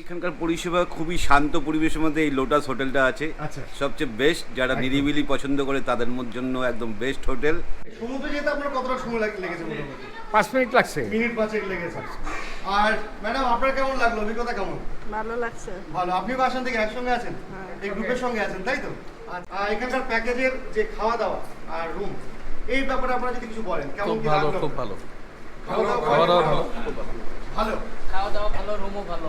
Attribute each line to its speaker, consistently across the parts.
Speaker 1: এখানকার পরিষেবা খুবই শান্ত পরিবেশের মধ্যে এই লোটাস হোটেলটা আছে।
Speaker 2: আচ্ছা।
Speaker 1: সবচেয়ে বেস্ট, যারা নিরিবিলি পছন্দ করে তাদের জন্য একদম বেস্ট হোটেল।
Speaker 2: সমুদ্রে যেতে আপনার কতটা সময় লেগেছে মোটামুটি?
Speaker 3: 5 মিনিট লাগছে।
Speaker 2: মিনিট 5 লেগেছে। আর ম্যাডাম আপনার কেমন লাগলো, অভিজ্ঞতা কেমন?
Speaker 4: ভালো লাগছে।
Speaker 2: ভালো। আপনি বাসন থেকে একসঙ্গে আছেন, এই গ্রুপের সঙ্গে আছেন তাই তো? আর এখানকার প্যাকেজের যে খাওয়া দাওয়া আর রুম, এই ব্যাপারে আপনারা যদি কিছু বলেন কেমন কি লাগলো?
Speaker 3: খুব ভালো।
Speaker 2: খাওয়া দাওয়া ভালো। ভালো।
Speaker 5: খাওয়া দাওয়া ভালো, রুমও ভালো।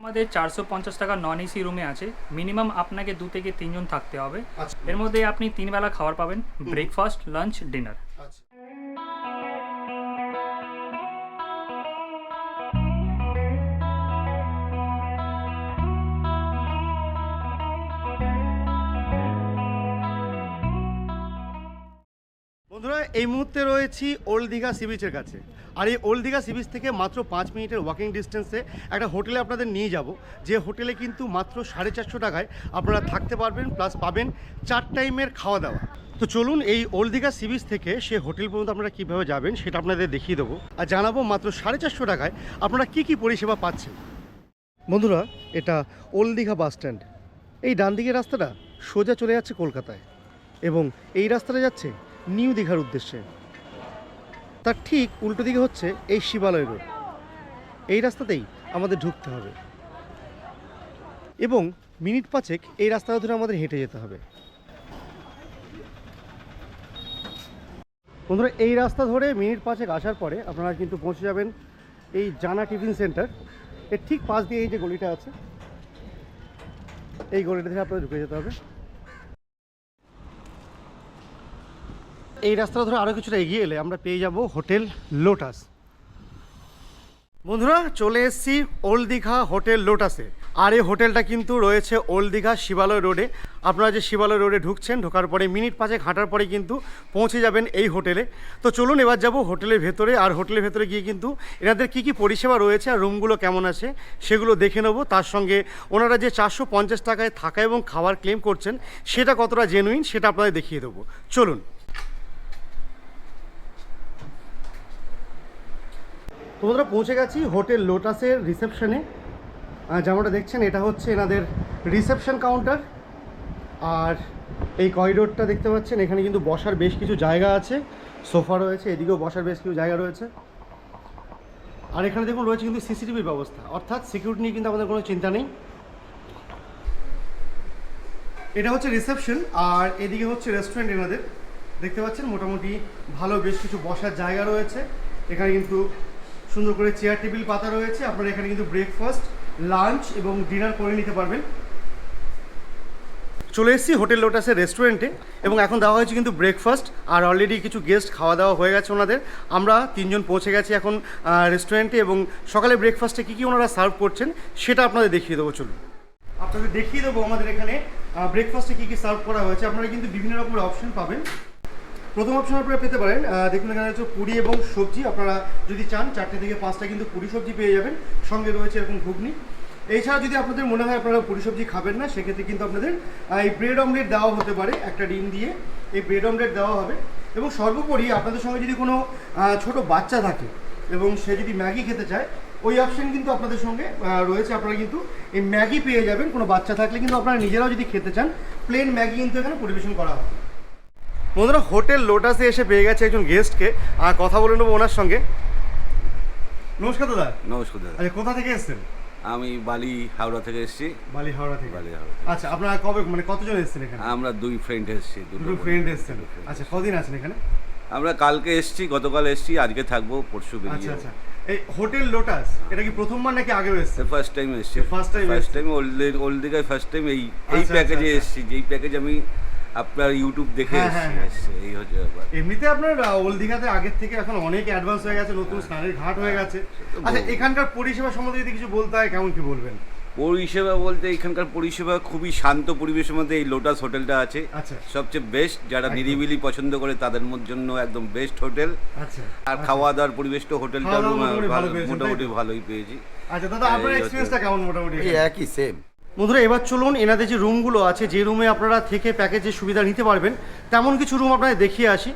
Speaker 6: আমাদের 450 টাকা নন এসি রুমে আছে। মিনিমাম আপনাকে 2 থেকে 3 জন থাকতে হবে।
Speaker 2: আচ্ছা।
Speaker 6: এর মধ্যে আপনি 3 বেলা খাবার পাবেন, ব্রেকফাস্ট, লাঞ্চ, ডিনার।
Speaker 2: আচ্ছা। বন্ধুরা, এই মুহূর্তে রয়েছি ওল্ড দীঘা সি বিচের কাছে। আর এই ওল্ড দীঘা সি বিচ থেকে মাত্র 5 মিনিটের ওয়াকিং ডিস্টেন্সে একটা হোটেলে আপনাদের নিয়ে যাব, যে হোটেলে কিন্তু মাত্র 450 টাকায় আপনারা থাকতে পারবেন, প্লাস পাবেন 4 টাইমের খাওয়া দাওয়া। তো চলুন এই ওল্ড দীঘা সি বিচ থেকে সে হোটেল পর্যন্ত আপনারা কীভাবে যাবেন সেটা আপনাদের দেখিয়ে দেবো, আর জানাবো মাত্র 450 টাকায় আপনারা কী কী পরিষেবা পাচ্ছেন। বন্ধুরা, এটা ওল্ড দীঘা বাস স্ট্যান্ড। এই ডান দিকের রাস্তাটা সোজা চলে যাচ্ছে কলকাতায়, এবং এই রাস্তাটা যাচ্ছে নিউ দীঘার উদ্দেশ্যে। তার ঠিক উল্টো দিকে হচ্ছে এই শিবালয় রোড। এই রাস্তাতেই আমাদের ঢুকতে হবে, এবং মিনিট 5 এই রাস্তা ধরে আমাদের হেঁটে যেতে হবে। বন্ধুরা, এই রাস্তা ধরে মিনিট 5 আসার পরে আপনারা কিন্তু পৌঁছে যাবেন এই জানা টিফিন সেন্টার। এর ঠিক পাশ দিয়ে এই যে গলিটা আছে, এই গলিটা থেকে আপনাদের ঢুকে যেতে হবে। এই রাস্তা ধরে আরও কিছুটা এগিয়ে এলে আমরা পেয়ে যাব হোটেল লোটাস। বন্ধুরা, চলে এসেছি ওল্ড দীঘা হোটেল লোটাসে। আর এই হোটেলটা কিন্তু রয়েছে ওল্ড দীঘা শিবালয় রোডে। আপনারা যে শিবালয় রোডে ঢুকছেন, ঢোকার পরে মিনিট 5 হাঁটার পরে কিন্তু পৌঁছে যাবেন এই হোটেলে। তো চলুন এবার যাব হোটেলের ভেতরে। আর হোটেলের ভেতরে গিয়ে কিন্তু এনাদের কী কী পরিষেবা রয়েছে আর রুমগুলো কেমন আছে সেগুলো দেখে নেবো। তার সঙ্গে ওনারা যে 450 টাকায় থাকা এবং খাবার ক্লেম করছেন সেটা কতটা জেনুইন সেটা আপনাদের দেখিয়ে দেবো। চলুন। তোমরা পৌঁছে গেছি হোটেল লোটাসের রিসেপশনে। যেমনটা দেখছেন, এটা হচ্ছে এনাদের রিসেপশন কাউন্টার। আর এই করিডোরটা দেখতে পাচ্ছেন, এখানে কিন্তু বসার বেশ কিছু জায়গা আছে, সোফা রয়েছে, এদিকেও বসার বেশ কিছু জায়গা রয়েছে। আর এখানে দেখুন রয়েছে কিন্তু সিসিটিভির ব্যবস্থা, অর্থাৎ সিকিউরিটি নিয়ে কিন্তু আমাদের কোনো চিন্তা নেই। এটা হচ্ছে রিসেপশন, আর এদিকে হচ্ছে রেস্টুরেন্ট। এনাদের দেখতে পাচ্ছেন মোটামুটি ভালো বেশ কিছু বসার জায়গা রয়েছে। এখানে কিন্তু সুন্দর করে চেয়ার টেবিল পাতা রয়েছে। আপনারা এখানে কিন্তু ব্রেকফাস্ট, লাঞ্চ এবং ডিনার করে নিতে পারবেন। চলে এসেছি হোটেল লোটাসের রেস্টুরেন্টে, এবং এখন দেওয়া হয়েছে কিন্তু ব্রেকফাস্ট। আর অলরেডি কিছু গেস্ট খাওয়া দাওয়া হয়ে গেছে ওনাদের। আমরা 3 জন পৌঁছে গেছি এখন রেস্টুরেন্টে, এবং সকালে ব্রেকফাস্টে কী কী ওনারা সার্ভ করছেন সেটা আপনাদের দেখিয়ে দেবো। চলুন আপনাদের দেখিয়ে দেবো আমাদের এখানে ব্রেকফাস্টে কী কী সার্ভ করা হয়েছে। আপনারা কিন্তু বিভিন্ন রকমের অপশন পাবেন। প্রথম অপশন আপনারা পেতে পারেন, দেখুন এখানে হচ্ছে পুরি এবং সবজি। আপনারা যদি চান 4টে থেকে 5টা কিন্তু পুরি সবজি পেয়ে যাবেন, সঙ্গে রয়েছে এরকম ঘুগনি। এছাড়া যদি আপনাদের মনে হয় আপনারা পুরি সবজি খাবেন না, সেক্ষেত্রে কিন্তু আপনাদের এই ব্রেড অমলেট দেওয়া হতে পারে। একটা ডিম দিয়ে এই ব্রেড অমলেট দেওয়া হবে। এবং সর্বোপরি আপনাদের সঙ্গে যদি কোনো ছোট বাচ্চা থাকে এবং সে যদি ম্যাগি খেতে চায়, ওই অপশন কিন্তু আপনাদের সঙ্গে রয়েছে। আপনারা কিন্তু এই ম্যাগি পেয়ে যাবেন। কোনো বাচ্চা থাকলে কিন্তু আপনারা নিজেরাও যদি খেতে চান, প্লেন ম্যাগি কিন্তু এখানে পরিবেশন করা হবে। বন্ধুরা, হোটেল লোটাসে এসে পেয়ে গেছে একজন গেস্টকে, আর কথা বলে নেবো ওনার সঙ্গে। নমস্কার দাদা।
Speaker 1: নমস্কার দাদা।
Speaker 2: আচ্ছা, কোথা থেকে এসেছেন?
Speaker 1: আমি বালি হাওড়া থেকে এসেছি।
Speaker 2: বালি হাওড়া থেকে।
Speaker 1: বালি হাওড়া।
Speaker 2: আচ্ছা, আপনারা কবে কতজন এসেছেন এখানে?
Speaker 1: আমরা 2 ফ্রেন্ড এসেছি।
Speaker 2: দুটো ফ্রেন্ড এসেছেন। আচ্ছা, কদিন আছেন এখানে?
Speaker 1: আমরা কালকে এসেছি, গতকাল এসেছি, আজকে থাকবো, পরশু
Speaker 2: আচ্ছা
Speaker 1: বেরিয়ে
Speaker 2: আচ্ছা। এই হোটেল লোটাস এটা কি প্রথমবার নাকি আগেও এসেছেন?
Speaker 1: ফার্স্ট টাইম এসেছি।
Speaker 2: First time
Speaker 1: first time old দীঘায় ফার্স্ট টাইম এই
Speaker 2: আচ্ছা,
Speaker 1: প্যাকেজে
Speaker 2: আচ্ছা।
Speaker 1: এসেছি, যেই প্যাকেজ আমি আপনার ইউটিউব দেখে এসেছি। এই হচ্ছে ব্যাপার।
Speaker 2: এমনিতে আপনার ওল্ড দীঘাতে আগের থেকে এখন অনেক অ্যাডভান্স হয়ে গেছে, নতুন স্নানের ঘাট হয়ে গেছে। আচ্ছা, এখানকার পরিষেবা সম্বন্ধে যদি কিছু বলতে হয় কেমন কি বলবেন?
Speaker 1: পরিষেবা বলতে এখানকার পরিষেবা খুবই শান্ত পরিবেশের মধ্যে এই লোটাস হোটেলটা আছে।
Speaker 2: আচ্ছা।
Speaker 1: সবচেয়ে বেস্ট, যারা নিরিবিলি পছন্দ করে তাদের জন্য একদম বেস্ট হোটেল।
Speaker 2: আচ্ছা।
Speaker 1: আর খাওয়া দাওয়ার পরিবেশটা হোটেলটা
Speaker 2: খাওয়া দাওয়া মোটামুটি ভালো পেয়েছেন,
Speaker 1: মোটামুটি
Speaker 2: তাই তো?
Speaker 1: ভালোই পেয়েছি।
Speaker 2: আচ্ছা দাদা, আপনার এক্সপেরিয়েন্সটা কেমন মোটামুটি?
Speaker 3: এই একই সেম।
Speaker 2: বন্ধুরা, এবার চলুন এনাদের যে রুমগুলো আছে, যে রুমে আপনারা থেকে প্যাকেজের সুবিধা নিতে পারবেন, তেমন কিছু রুম আপনাদের দেখিয়ে আসি।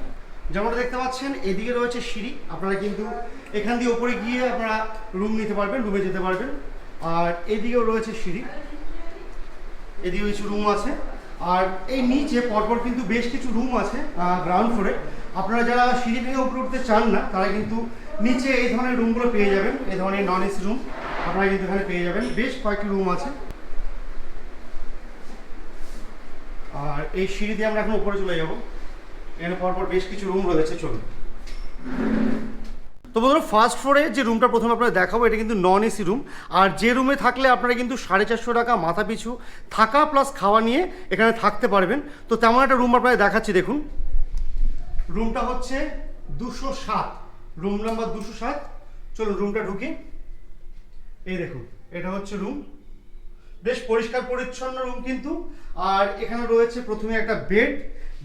Speaker 2: যেমনটা দেখতে পাচ্ছেন, এদিকে রয়েছে সিঁড়ি। আপনারা কিন্তু এখান দিয়ে ওপরে গিয়ে আপনারা রুম নিতে পারবেন, রুমে যেতে পারবেন। আর এদিকেও রয়েছে সিঁড়ি, এদিকেও কিছু রুম আছে। আর এই নিচে পরপর কিন্তু বেশ কিছু রুম আছে গ্রাউন্ড ফ্লোরে। আপনারা যারা সিঁড়ি ভেঙে উপরে উঠতে চান না তারা কিন্তু নিচে এই ধরনের রুমগুলো পেয়ে যাবেন, এই ধরনের নন এসি রুম আপনারা কিন্তু এখানে পেয়ে যাবেন। বেশ কয়েকটি রুম আছে। আর এই সিঁড়ি দিয়ে আমরা এখন উপরে চলে যাব। এখানে পরপর বেশ কিছু রুম রয়েছে, চলুন। তো বন্ধুরা, ফার্স্ট ফ্লোরে যে রুমটা প্রথমে আপনারা দেখাবো এটা কিন্তু নন এসি রুম। আর যে রুমে থাকলে আপনারা কিন্তু 450 টাকা মাথা পিছু থাকা প্লাস খাওয়া নিয়ে এখানে থাকতে পারবেন। তো তেমন একটা রুম আপনারা দেখাচ্ছি, দেখুন। রুমটা হচ্ছে 207, রুম নাম্বার 207। চলুন রুমটা ঢুকি। এই দেখুন, এটা হচ্ছে রুম। বেশ পরিষ্কার পরিচ্ছন্ন রুম কিন্তু। আর এখানে রয়েছে প্রথমে একটা বেড।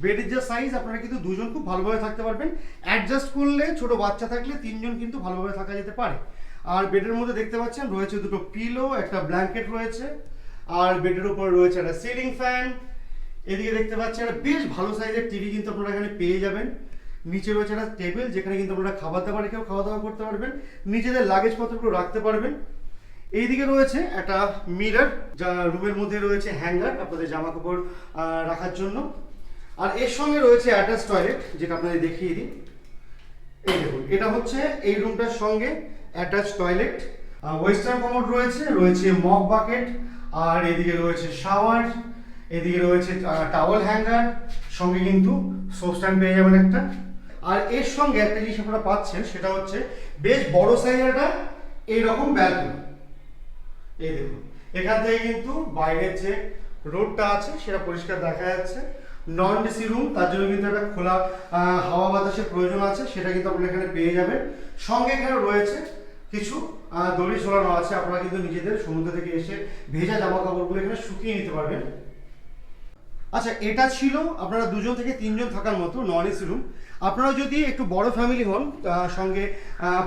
Speaker 2: বেডের যে সাইজ আপনারা কিন্তু দুজন খুব ভালোভাবে থাকতে পারবেন। অ্যাডজাস্ট করলে ছোট বাচ্চা থাকলে 3 জন কিন্তু ভালোভাবে থাকা যেতে পারে। আর বেডের মধ্যে দেখতে পাচ্ছেন রয়েছে দুটো পিলো, একটা ব্ল্যাঙ্কেট রয়েছে। আর বেডের উপরে রয়েছে একটা সিলিং ফ্যান। এদিকে দেখতে পাচ্ছেন একটা বেশ ভালো সাইজের টিভি কিন্তু আপনারা এখানে পেয়ে যাবেন। নিচে রয়েছে একটা টেবিল যেখানে কিন্তু আপনারা খাবার দাবার রেখেও খাওয়া দাওয়া করতে পারবেন, নিজেদের লাগেজ পত্রগুলো রাখতে পারবেন। এইদিকে রয়েছে একটা মিরর, যা রুমের মধ্যে রয়েছে হ্যাঙ্গার আপনাদের জামা কাপড় রাখার জন্য। আর এর সঙ্গে রয়েছে অ্যাটাচ টয়লেট, যেটা আপনাদের দেখিয়ে দিই। এই দেখুন, এটা হচ্ছে এই রুমটার সঙ্গে অ্যাটাচ টয়লেট। ওয়েস্টার্ন কমোড রয়েছে, রয়েছে মগ বাকেট, আর এদিকে রয়েছে শাওয়ার, এদিকে রয়েছে টাওয়েল হ্যাঙ্গার, সঙ্গে কিন্তু সোপ স্ট্যান্ড পেয়ে যাবেন একটা। আর এর সঙ্গে একটা জিনিস আপনারা পাচ্ছেন, সেটা হচ্ছে বেশ বড় সাইজের একটা এইরকম ব্যালকনি। এই দেখুন, এখান থেকে কিন্তু বাইরের যে রোডটা আছে সেটা পরিষ্কার দেখা যাচ্ছে। নন এসি রুম, তার জন্য কিন্তু একটা খোলা হাওয়া বাতাসের প্রয়োজন আছে, সেটা কিন্তু আপনারা এখানে পেয়ে যাবেন। সঙ্গে এখানে রয়েছে কিছু দড়ি ঝোলানো আছে, আপনারা কিন্তু নিজেদের সমুদ্র থেকে এসে ভেজা জামা কাপড়গুলো এখানে শুকিয়ে নিতে পারবেন। আচ্ছা, এটা ছিল আপনারা 2 থেকে 3 জন থাকার মতো নন এসি রুম। আপনারা যদি একটু বড় ফ্যামিলি হন, সঙ্গে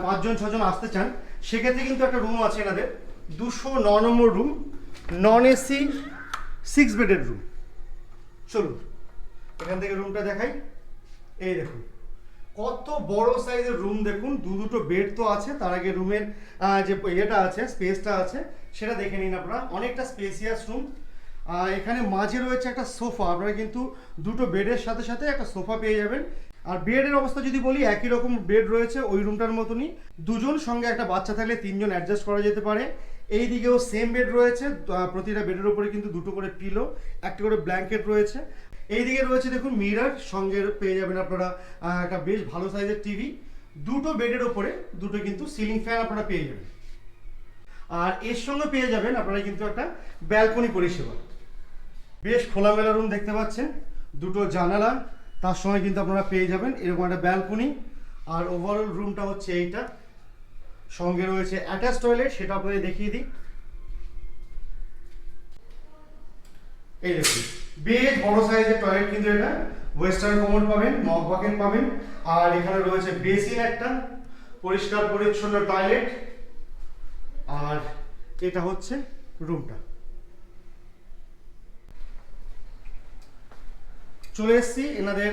Speaker 2: 5 জন 6 জন আসতে চান, সেক্ষেত্রে কিন্তু একটা রুম আছে এনাদের, 209 নম্বর রুম, নন এসি 6 বেডের রুম। চলুন এখান থেকে রুমটা দেখাই। এই দেখুন কত বড় সাইজের রুম, দেখুন দুটো বেড তো আছে, তার আগে রুমের যে ইয়েটা আছে, স্পেসটা আছে সেটা দেখে নিন আপনারা। অনেকটা স্পেসিয়াস রুম। এখানে মাঝে রয়েছে একটা সোফা, আপনারা কিন্তু দুটো বেডের সাথে সাথে একটা সোফা পেয়ে যাবেন। আর বেডের অবস্থা যদি বলি, একই রকম বেড রয়েছে ওই রুমটার মতনই। 2 জন সঙ্গে একটা বাচ্চা থাকলে 3 জন অ্যাডজাস্ট করা যেতে পারে। এই দিকেও সেম বেড রয়েছে, প্রতিটা বেডের উপরে কিন্তু 2টো করে পিলো, একটা করে ব্ল্যাঙ্কেট রয়েছে। এইদিকে রয়েছে দেখুন মিরর, সঙ্গে পেয়ে যাবেন আপনারা একটা বেশ ভালো সাইজের টিভি। 2টো বেডের ওপরে 2টো কিন্তু সিলিং ফ্যান আপনারা পেয়ে যাবেন। আর এর সঙ্গে পেয়ে যাবেন আপনারা কিন্তু একটা ব্যালকনি পরিষেবা। বেশ খোলামেলা রুম দেখতে পাচ্ছেন, 2টো জানালা, তার সঙ্গে কিন্তু আপনারা পেয়ে যাবেন এরকম একটা ব্যালকনি। আর ওভারঅল রুমটা হচ্ছে এইটা, সঙ্গে রয়েছে অ্যাটাচ টয়লেট, সেটা আপনাদের দেখিয়ে দিই। এই দেখুন বেশ বড় সাইজের টয়লেট কিন্তু এটা। ওয়েস্টার্ন কমোড পাবেন, মগ বাকেট পাবেন, আর এখানে রয়েছে বেসিন একটা, পরিষ্কার পরিচ্ছন্ন টয়লেট। আর এটা হচ্ছে রুমটা। চলে এসেছি এনাদের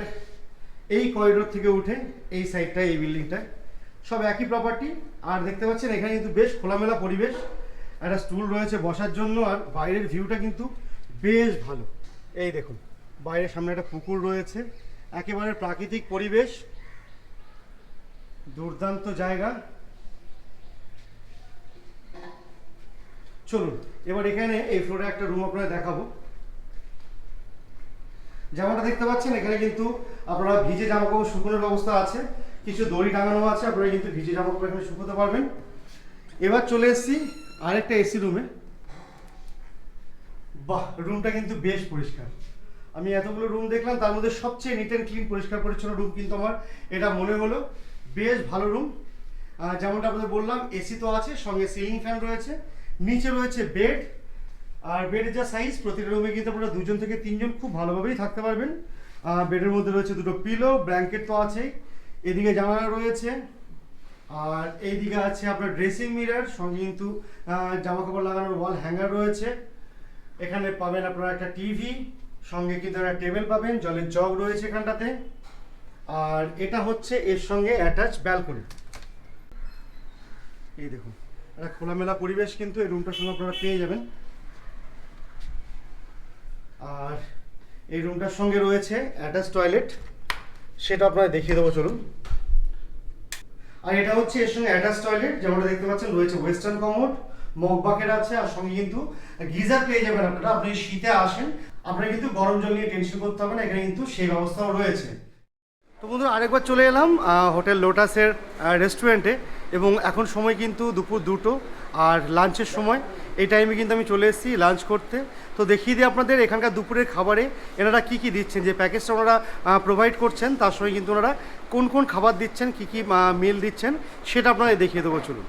Speaker 2: এই করিডোর থেকে উঠে এই সাইডটায়, এই বিল্ডিংটায় সব একই প্রপার্টি। আর দেখতে পাচ্ছেন এখানে কিন্তু বেশ খোলামেলা পরিবেশ, একটা স্টুল রয়েছে বসার জন্য। আর বাইরের ভিউটা কিন্তু বেশ ভালো। এই দেখুন বাইরের সামনে একটা পুকুর রয়েছে, একেবারে প্রাকৃতিক পরিবেশ, দুর্দান্ত জায়গা। চলুন এবার এখানে এই ফ্লোরে একটা রুম আপনারা দেখাবো। যেমনটা দেখতে পাচ্ছেন এখানে কিন্তু আপনারা ভিজে জামাকাপড় শুকোনোর ব্যবস্থা আছে, কিছু দড়ি টাঙানো আছে, আপনারা কিন্তু ভিজে জামাকাপড় এখানে শুকোতে পারবেন। এবার চলে এসেছি আরেকটা এসি রুমে। বাহ, রুমটা কিন্তু বেশ পরিষ্কার। আমি এতগুলো রুম দেখলাম, তার মধ্যে সবচেয়ে নিট অ্যান্ড ক্লিন, পরিষ্কার পরিচ্ছন্ন রুম কিন্তু আমার এটা মনে হলো। বেশ ভালো রুম। যেমনটা আপনাদের বললাম, এসি তো আছে, সঙ্গে সিলিং ফ্যান রয়েছে, নিচে রয়েছে বেড। আর বেডের যা সাইজ, প্রতিটা রুমে কিন্তু আপনারা 2 জন থেকে 3 জন খুব ভালোভাবেই থাকতে পারবেন। বেডের মধ্যে রয়েছে 2টো পিলো, ব্ল্যাঙ্কেট তো আছেই, এদিকে জানালা রয়েছে। আর এইদিকে আছে আপনার ড্রেসিং মিরর, সঙ্গে কিন্তু জামা কাপড় লাগানোর ওয়াল হ্যাঙ্গার রয়েছে। এখানে পাবেন আপনারা একটা টিভি, সঙ্গে কিন্তু একটা টেবিল পাবেন, জলের জগ রয়েছে এখানটাতে। আর এটা হচ্ছে এর সঙ্গে অ্যাটাচ ব্যালকনি। এই দেখুন একটা খোলামেলা পরিবেশ কিন্তু এই রুমটার সঙ্গে আপনারা পেয়ে যাবেন। আর এই রুমটার সঙ্গে রয়েছে অ্যাটাচ টয়লেট, সেটা আপনারা দেখিয়ে দেবো চলুন। আর এটা হচ্ছে এর সঙ্গে অ্যাটাচ টয়লেট, যেমনটা দেখতে পাচ্ছেন রয়েছে ওয়েস্টার্ন কমোড, মগ বাকেট আছে, আর সঙ্গে কিন্তু গিজার পেয়ে যাবেন আপনারা। আপনি শীতে আসেন, আপনারা কিন্তু গরম জল নিয়ে টেনশন করতে হবে না, এখানে কিন্তু সেই ব্যবস্থাও রয়েছে। তো বন্ধুরা আরেকবার চলে এলাম হোটেল লোটাসের রেস্টুরেন্টে, এবং এখন সময় কিন্তু দুপুর 2টো আর লাঞ্চের সময়। এই টাইমে কিন্তু আমি চলে এসেছি লাঞ্চ করতে। তো দেখিয়ে দিই আপনাদের এখানকার দুপুরের খাবারে এনারা কী কী দিচ্ছেন, যে প্যাকেজটা ওনারা প্রোভাইড করছেন তার সঙ্গে কিন্তু ওনারা কোন কোন খাবার দিচ্ছেন, কী কী মিল দিচ্ছেন সেটা আপনাদের দেখিয়ে দেবো চলুন।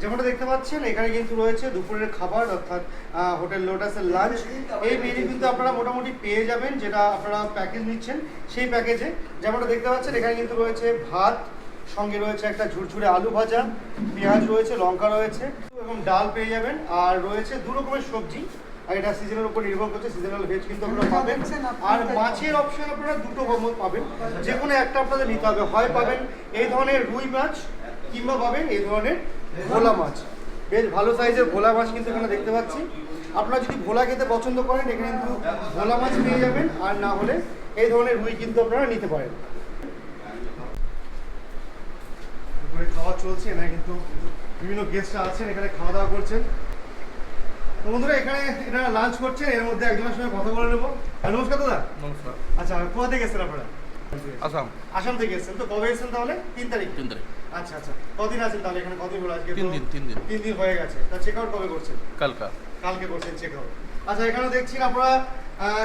Speaker 2: যেমনটা দেখতে পাচ্ছেন এখানে কিন্তু রয়েছে দুপুরের খাবার, অর্থাৎ হোটেল লোটাসের লাঞ্চ। এই মেনু কিন্তু আপনারা মোটামুটি পেয়ে যাবেন, যেটা আপনারা প্যাকেজ নিচ্ছেন সেই প্যাকেজে। যেমনটা দেখতে পাচ্ছেন এখানে কিন্তু রয়েছে ভাত, সঙ্গে রয়েছে একটা ঝুরঝুরে আলু ভাজা, পেঁয়াজ রয়েছে, লঙ্কা রয়েছে এবং ডাল পেয়ে যাবেন, আর রয়েছে 2 রকমের সবজি। আর এটা সিজনের উপর নির্ভর করছে, সিজনাল ভেজ কিন্তু আপনারা পাবেন। আর মাছের অপশন আপনারা 2টো পাবেন, যে কোনো একটা আপনাদের নিতে হবে। হয় পাবেন এই ধরনের রুই মাছ, কিংবা পাবেন এই ধরনের ভোলা মাছ। বেশ ভালো সাইজের ভোলা মাছ কিন্তু এখানে দেখতে পাচ্ছি। আপনারা যদি ভোলা খেতে পছন্দ করেন এখানে কিন্তু ভোলা মাছ পেয়ে যাবেন, আর না হলে এই ধরনের রুই কিন্তু আপনারা নিতে পারেন। দুপুরে খাওয়া চলছে, এখানে কিন্তু বিভিন্ন গেস্টরা আছেন, এখানে খাওয়া দাওয়া করছেন। তো বন্ধুরা এখানে এনারা লাঞ্চ করছেন, এর মধ্যে একজনের সঙ্গে কথা বলে নেবো। নমস্কার দাদা।
Speaker 3: নমস্কার।
Speaker 2: আচ্ছা, কোথা থেকে এসেছেন আপনারা?
Speaker 3: আসাম।
Speaker 2: আসাম থেকে এসেছেন। তো কবে এসেছেন তাহলে? 3 তারিখ।
Speaker 3: 3 তারিখ।
Speaker 2: আচ্ছা আচ্ছা, কদিন আছেন তাহলে এখানে? কদিন হলো আজকে?
Speaker 3: 3 দিন।
Speaker 2: 3 দিন হয়ে গেছে। তা চেক আউট কবে করছেন? কালকে করছেন চেক আউট। আচ্ছা, এখানে দেখছি আপনারা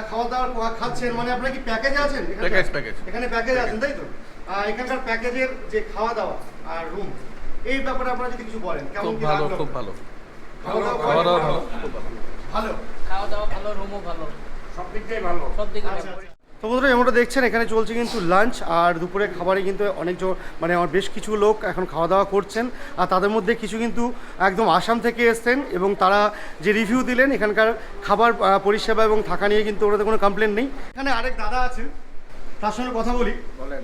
Speaker 2: খাওয়া দাওয়া খাচ্ছেন, মানে আপনারা কি প্যাকেজে আছেন?
Speaker 3: প্যাকেজ।
Speaker 2: এখানে প্যাকেজ আছেন তাই তো? এখানকার প্যাকেজের যে খাওয়া দাওয়া আর রুম, এই ব্যাপারে আপনারা যদি কিছু বলেন, কেমন কি লাগলো?
Speaker 3: খুব ভালো।
Speaker 2: খাওয়া দাওয়া
Speaker 3: ভালো, খুব ভালো।
Speaker 2: ভালো,
Speaker 5: খাওয়া দাওয়া ভালো, রুমও ভালো,
Speaker 2: সব দিক দিয়ে ভালো।
Speaker 5: সব দিকে
Speaker 2: আচ্ছা, আচ্ছা। তো বন্ধুরা যেমনটা দেখছেন এখানে চলছে কিন্তু লাঞ্চ, আর দুপুরে খাবারে কিন্তু মানে আমার বেশ কিছু লোক এখন খাওয়া দাওয়া করছেন। আর তাদের মধ্যে কিছু কিন্তু একদম আসাম থেকে এসছেন, এবং তারা যে রিভিউ দিলেন এখানকার খাবার পরিষেবা এবং থাকা নিয়ে কিন্তু ওনাদের কোনো কমপ্লেন নেই। এখানে আরেক দাদা আছেন, তার সঙ্গে কথা বলি।
Speaker 4: বলেন।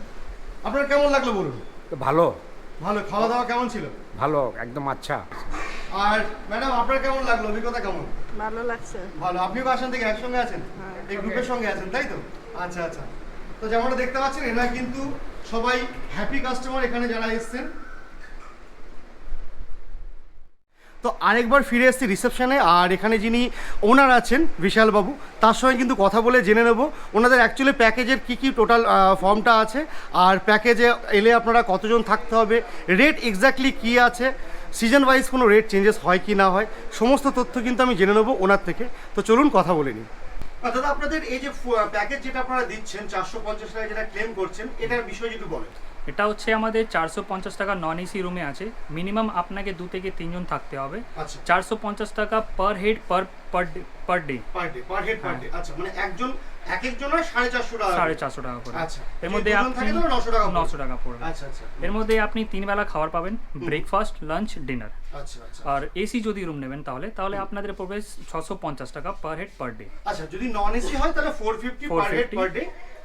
Speaker 2: আপনার কেমন লাগলো বলুন?
Speaker 4: তো ভালো
Speaker 2: ভালো। খাওয়া দাওয়া কেমন ছিল?
Speaker 4: ভালো, একদম আচ্ছা।
Speaker 2: আর ম্যাডাম আপনার কেমন লাগলো, অভিজ্ঞতা কেমন?
Speaker 7: ভালো লাগছে।
Speaker 2: ভালো। আপনিও আসাম থেকে একসঙ্গে আছেন?
Speaker 7: হ্যাঁ,
Speaker 2: এই গ্রুপের সঙ্গে আছেন তাই তো? আচ্ছা আচ্ছা। তো যেমনটা দেখতে পাচ্ছেন এরা কিন্তু সবাই হ্যাপি কাস্টমার এখানে যারা এসেছেন। তো আরেকবার ফিরে এসেছি রিসেপশনে, আর এখানে যিনি ওনার আছেন বিশালবাবু, তার সঙ্গে কিন্তু কথা বলে জেনে নেব ওনাদের অ্যাকচুয়ালি প্যাকেজের কী কী টোটাল ফর্মটা আছে, আর প্যাকেজে এলে আপনারা কতজন থাকতে হবে, রেট এক্স্যাক্টলি কী আছে, সিজন ওয়াইজ কোনো রেট চেঞ্জেস হয় কি না হয়, সমস্ত তথ্য কিন্তু আমি জেনে নেবো ওনার থেকে। তো চলুন কথা বলে নিই। দাদা আপনাদের এই যে প্যাকেজ যেটা আপনারা দিচ্ছেন 450 টাকা যেটা ক্লেম করছেন, এটার বিষয় যদি বলেন।
Speaker 6: এটা হচ্ছে আমাদের 450 টাকা নন এসি রুমে আছে। মিনিমাম আপনাকে 2 থেকে 3 জন থাকতে হবে।
Speaker 2: আচ্ছা,
Speaker 6: 450 টাকা per head per day.
Speaker 2: Per head per day. আচ্ছা, মানে একজন এক একজনের 450 টাকা।
Speaker 6: 450 টাকা করে।
Speaker 2: আচ্ছা,
Speaker 6: এর মধ্যে
Speaker 2: আপনি
Speaker 6: আপনি
Speaker 2: 900 টাকা
Speaker 6: 900 টাকা পড়বে।
Speaker 2: আচ্ছা আচ্ছা।
Speaker 6: এর মধ্যে আপনি 3 বেলা খাবার পাবেন, ব্রেকফাস্ট, লাঞ্চ, ডিনার।
Speaker 2: আচ্ছা আচ্ছা।
Speaker 6: আর এসি যদি রুম নেবেন তাহলে আপনাদের পড়বে 650 টাকা পার হেড পার ডে।
Speaker 2: আচ্ছা, যদি নন এসি হয় তাহলে 450 পার হেড পার ডে,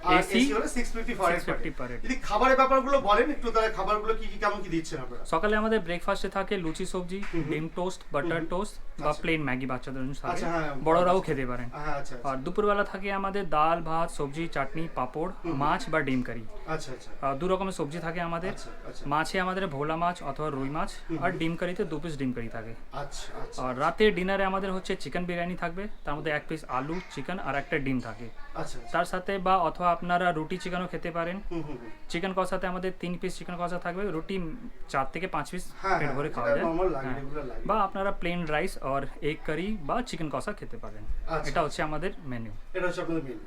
Speaker 2: আর
Speaker 6: AC
Speaker 2: এসি হলে 650 পার হেড।
Speaker 6: হেড।
Speaker 2: যদি খাবারের ব্যাপারগুলো বলেন একটু, তাহলে খাবারগুলো কি কি কেমন কি দিচ্ছেন আপনারা?
Speaker 6: সকালে আমাদের ব্রেকফাস্টে থাকে লুচি সবজি, ডিম টোস্ট, বাটার টোস্ট বা প্লেন ম্যাগি বাচ্চাদের জন্য থাকে,
Speaker 2: আচ্ছা, হ্যাঁ,
Speaker 6: বড়রাও খেতে পারেন।
Speaker 2: হ্যাঁ, আচ্ছা
Speaker 6: আর দুপুরবেলা থাকে আমাদের ডাল ভাত সবজি চাটনি পাঁপড়, মাছ বা ডিম কারি।
Speaker 2: আচ্ছা আচ্ছা।
Speaker 6: আর 2 রকমের সবজি থাকে আমাদের।
Speaker 2: আচ্ছা, আচ্ছা।
Speaker 6: মাছে আমাদের ভোলা মাছ অথবা রুই মাছ, আর ডিম কারিতে 2 পিস ডিম কারি থাকে।
Speaker 2: আচ্ছা আচ্ছা।
Speaker 6: আর রাতে ডিনারে আমাদের হচ্ছে চিকেন বিরিয়ানি থাকবে, তার মধ্যে 1 পিস আলু চিকেন আর একটা ডিম থাকে।
Speaker 2: আচ্ছা।
Speaker 6: তার সাথে বা অথবা আপনারা রুটি চিকেনও খেতে পারেন। চিকেন কষাতে আমাদের 3 পিস চিকেন কষা থাকবে, রুটি 4 থেকে 5 পিস পেট ভরে খাওয়া যায়। হ্যাঁ। বা আপনারা প্লেন রাইস আর এগ কারি বা চিকেন কষা খেতে পারেন।
Speaker 2: আচ্ছা।
Speaker 6: এটা হচ্ছে আমাদের মেনু।
Speaker 2: এটা হচ্ছে আপনাদের মেনু।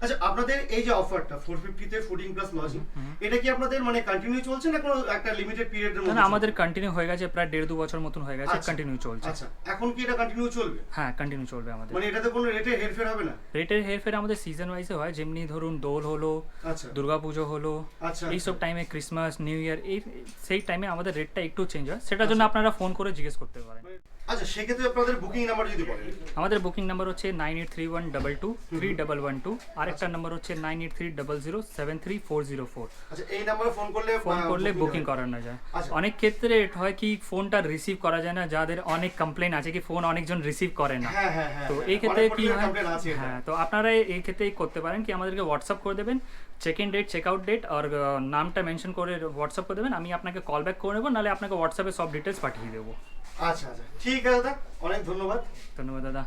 Speaker 2: আচ্ছা, আপনাদের এই যে অফারটা 450 তে ফুডিং প্লাস লজিং, এটা কি আপনাদের মানে কন্টিনিউ চলছে না কোনো একটা লিমিটেড পিরিয়ডের মধ্যে?
Speaker 6: না, আমাদের কন্টিনিউ হয়ে গেছে, প্রায় 1.5-2 বছর মতন হয়ে গেছে, কন্টিনিউ চলছে।
Speaker 2: আচ্ছা, এখন কি এটা কন্টিনিউ চলবে?
Speaker 6: হ্যাঁ, কন্টিনিউ চলবে আমাদের।
Speaker 2: মানে এটাতে কোনো রেটে হেরফের হবে না?
Speaker 6: রেটের হেরফের আমাদের সিজন ওয়াইজে হয়, যেমনি ধরুন দোল হলো,
Speaker 2: আচ্ছা
Speaker 6: দুর্গাপুজো হলো,
Speaker 2: আচ্ছা।
Speaker 6: এইসব টাইমে ক্রিসমাস নিউ ইয়ার সেই টাইমে আমাদের রেটটা একটু চেঞ্জ হয়, সেটার জন্য আপনারা ফোন করে জিজ্ঞেস করতে পারেন।
Speaker 2: আচ্ছা, সেক্ষেত্রে আপনাদের বুকিং নাম্বার যদি বলেন।
Speaker 6: আমাদের বুকিং নাম্বার হচ্ছে 9831223122, আরেকটা নাম্বার হচ্ছে 9830073404।
Speaker 2: আচ্ছা, এই নাম্বারে ফোন করলে
Speaker 6: বুকিং করানো যায়।
Speaker 2: আচ্ছা।
Speaker 6: অনেক ক্ষেত্রে হয় কি ফোনটা রিসিভ করা যায় না, যাদের অনেক কমপ্লেন আছে কি ফোন অনেকজন রিসিভ করে না।
Speaker 2: হ্যাঁ হ্যাঁ হ্যাঁ,
Speaker 6: তো
Speaker 2: হ্যাঁ,
Speaker 6: এই ক্ষেত্রে
Speaker 2: অনেক
Speaker 6: কি
Speaker 2: particular
Speaker 6: হয়,
Speaker 2: complaint আছে এটা।
Speaker 6: হ্যাঁ, তো আপনারা এই ক্ষেত্রে করতে পারেন কি আমাদেরকে হোয়াটসঅ্যাপ করে দেবেন, check in date, check out date আর নামটা মেনশন করে হোয়াটসঅ্যাপ করে দেবেন, আমি আপনাকে কল ব্যাক করে নেবো, নাহলে আপনাকে হোয়াটসঅ্যাপে সব ডিটেলস পাঠিয়ে দেবো।
Speaker 2: আচ্ছা আচ্ছা, ঠিক আছে দাদা, অনেক ধন্যবাদ।
Speaker 6: ধন্যবাদ দাদা।